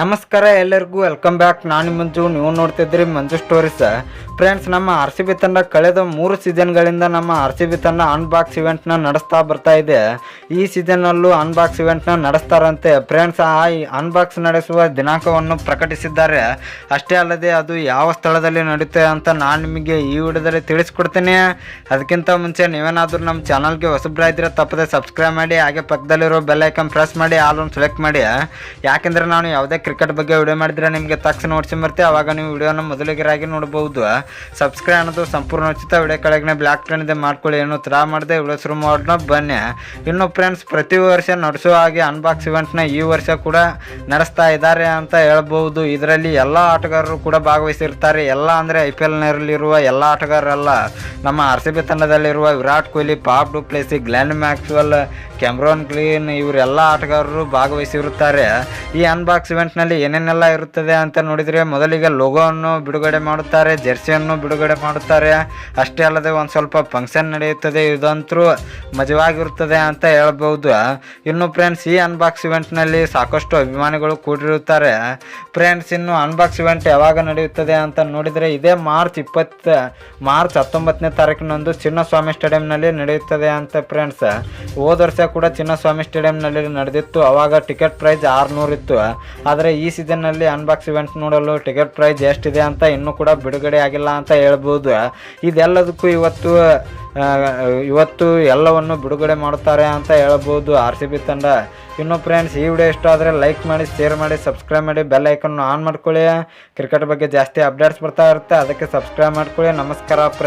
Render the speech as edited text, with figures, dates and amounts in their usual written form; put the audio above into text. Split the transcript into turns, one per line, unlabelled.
ನಮಸ್ಕಾರ ಎಲ್ಲರಿಗೂ welcome back. ನಾನು ಮಂಜು, ನೀವು ನೋಡ್ತಿದ್ರಿ ಮಂಜು ಸ್ಟೋರೀಸ್. ಫ್ರೆಂಡ್ಸ್, ನಮ್ಮ ಆರ್ ಸಿ ಬಿ ತಂಡ ಕಳೆದ 3 ಸೀಸನ್ಗಳಿಂದ ನಮ್ಮ ಆರ್ ಸಿ ಬಿ ತಂಡ ಅನ್ಬಾಕ್ಸ್ ಇವೆಂಟ್ನ ನಡೆಸ್ತಾ ಬರ್ತಾ ಇದೆ. ಈ ಸೀಸನ್ನಲ್ಲೂ ಅನ್ಬಾಕ್ಸ್ ಇವೆಂಟ್ನ ನಡೆಸ್ತಾರಂತೆ. ಫ್ರೆಂಡ್ಸ್, ಆ ಅನ್ಬಾಕ್ಸ್ ನಡೆಸುವ ದಿನಾಂಕವನ್ನು ಪ್ರಕಟಿಸಿದ್ದಾರೆ. ಅಷ್ಟೇ ಅಲ್ಲದೆ ಅದು ಯಾವ ಸ್ಥಳದಲ್ಲಿ ನಡೆಯುತ್ತೆ ಅಂತ ನಾನು ನಿಮಗೆ ಈ ವಿಡಿಯೋದಲ್ಲಿ ತಿಳಿಸ್ಕೊಡ್ತೀನಿ. ಅದಕ್ಕಿಂತ ಮುಂಚೆ ನೀವೇನಾದರೂ ನಮ್ಮ ಚಾನಲ್ಗೆ ಹೊಸಬ್ರಾಗಿದ್ದರೆ ತಪ್ಪದೆ ಸಬ್ಸ್ಕ್ರೈಬ್ ಮಾಡಿ, ಹಾಗೆ ಪಕ್ಕದಲ್ಲಿರೋ ಬೆಲ್ ಐಕನ್ ಪ್ರೆಸ್ ಮಾಡಿ ಆಲ್ ಒಂದು ಸೆಲೆಕ್ಟ್ ಮಾಡಿ. ಯಾಕೆಂದರೆ ನಾನು ಯಾವುದೇ ಕ್ರಿಕೆಟ್ ಬಗ್ಗೆ ವಿಡಿಯೋ ಮಾಡಿದ್ರೆ ನಿಮಗೆ ತಕ್ಷಣ ನೋಡ್ಕೊಂಬರ್ತೀವಿ. ಅವಾಗ ನೀವು ವಿಡಿಯೋನ ಮೊದಲಿಗರಾಗಿ ನೋಡಬಹುದು. ಸಬ್ಸ್ಕ್ರೈಬ್ ಅನ್ನೋದು ಸಂಪೂರ್ಣ ಉಚಿತ. ವಿಡಿಯೋ ಕೆಳಗೆ ಬ್ಲಾಕ್ ಟನ್ ಇದೆ, ಮಾಡ್ಕೊಳ್ಳಿ. ಏನು ತರ ಮಾಡಿದೆ ವಿಡಿಯೋ ಶುರು ಮಾಡೋಣ ಬನ್ನಿ. ಇನ್ನು ಫ್ರೆಂಡ್ಸ್, ಪ್ರತಿ ವರ್ಷ ನಡೆಸುವ ಹಾಗೆ ಅನ್ಬಾಕ್ಸ್ ಇವೆಂಟ್ನ ಈ ವರ್ಷ ಕೂಡ ನಡೆಸ್ತಾ ಇದ್ದಾರೆ ಅಂತ ಹೇಳ್ಬಹುದು. ಇದರಲ್ಲಿ ಎಲ್ಲ ಆಟಗಾರರು ಕೂಡ ಭಾಗವಹಿಸಿರ್ತಾರೆ. ಎಲ್ಲ ಅಂದರೆ IPL ನಲ್ಲಿರುವ ಎಲ್ಲ ಆಟಗಾರರಲ್ಲ, ನಮ್ಮ ಆರ್ ಸಿ ಬಿ ತಂಡದಲ್ಲಿರುವ Virat Kohli, Faf du Plessis, Glenn Maxwell, Cameron Green ಇವರೆಲ್ಲ ಆಟಗಾರರು ಭಾಗವಹಿಸಿರುತ್ತಾರೆ. ಈ ಅನ್ಬಾಕ್ಸ್ ಇವೆಂಟ್ನಲ್ಲಿ ಏನೇನೆಲ್ಲ ಇರುತ್ತದೆ ಅಂತ ನೋಡಿದರೆ, ಮೊದಲಿಗೆ ಲೋಗೋವನ್ನು ಬಿಡುಗಡೆ ಮಾಡುತ್ತಾರೆ, ಜೆರ್ಸಿಯನ್ನು ಬಿಡುಗಡೆ ಮಾಡುತ್ತಾರೆ. ಅಷ್ಟೇ ಅಲ್ಲದೆ ಒಂದು ಸ್ವಲ್ಪ ಫಂಕ್ಷನ್ ನಡೆಯುತ್ತದೆ. ಇದಂತೂ ಮಜವಾಗಿರುತ್ತದೆ ಅಂತ ಹೇಳ್ಬೋದು. ಇನ್ನು ಫ್ರೆಂಡ್ಸ್, ಈ ಅನ್ಬಾಕ್ಸ್ ಇವೆಂಟ್ನಲ್ಲಿ ಸಾಕಷ್ಟು ಅಭಿಮಾನಿಗಳು ಕೂಡಿರುತ್ತಾರೆ. ಫ್ರೆಂಡ್ಸ್, ಇನ್ನು ಅನ್ಬಾಕ್ಸ್ ಇವೆಂಟ್ ಯಾವಾಗ ನಡೆಯುತ್ತದೆ ಅಂತ ನೋಡಿದರೆ, ಇದೇ ಮಾರ್ಚ್ 19ನೇ ತಾರೀಕಿನಂದು ಚಿನ್ನಸ್ವಾಮಿ ಸ್ಟೇಡಿಯಂನಲ್ಲಿ ನಡೆಯುತ್ತದೆ ಅಂತ. ಫ್ರೆಂಡ್ಸ್, ಹೋದ ವರ್ಷ ಕೂಡ ಚಿನ್ನಸ್ವಾಮಿ ಸ್ಟೇಡಿಯಂನಲ್ಲಿ ನಡೆದಿತ್ತು. ಅವಾಗ ಟಿಕೆಟ್ ಪ್ರೈಸ್ 600 ಇತ್ತು. ಆದರೆ ಈ ಸೀಸನ್ನಲ್ಲಿ ಅನ್ಬಾಕ್ಸ್ ಇವೆಂಟ್ ನೋಡಲು ಟಿಕೆಟ್ ಪ್ರೈಸ್ ಎಷ್ಟಿದೆ ಅಂತ ಇನ್ನೂ ಕೂಡ ಬಿಡುಗಡೆ ಆಗಿಲ್ಲ ಅಂತ ಹೇಳ್ಬೋದು. ಇದೆಲ್ಲದಕ್ಕೂ ಇವತ್ತು ಎಲ್ಲವನ್ನು ಬಿಡುಗಡೆ ಮಾಡುತ್ತಾರೆ ಅಂತ ಹೇಳ್ಬೋದು ಆರ್ ಸಿ ಬಿ ತಂಡ. ಇನ್ನು ಫ್ರೆಂಡ್ಸ್, ಈ ವಿಡಿಯೋ ಇಷ್ಟ ಆದರೆ ಲೈಕ್ ಮಾಡಿ, ಶೇರ್ ಮಾಡಿ, ಸಬ್ಸ್ಕ್ರೈಬ್ ಮಾಡಿ, ಬೆಲ್ ಐಕನ್ ಆನ್ ಮಾಡ್ಕೊಳ್ಳಿ. ಕ್ರಿಕೆಟ್ ಬಗ್ಗೆ ಜಾಸ್ತಿ ಅಪ್ಡೇಟ್ಸ್ ಬರ್ತಾ ಇರುತ್ತೆ, ಅದಕ್ಕೆ ಸಬ್ಸ್ಕ್ರೈಬ್ ಮಾಡ್ಕೊಳ್ಳಿ. ನಮಸ್ಕಾರ ಫ್ರೆಂಡ್ಸ್.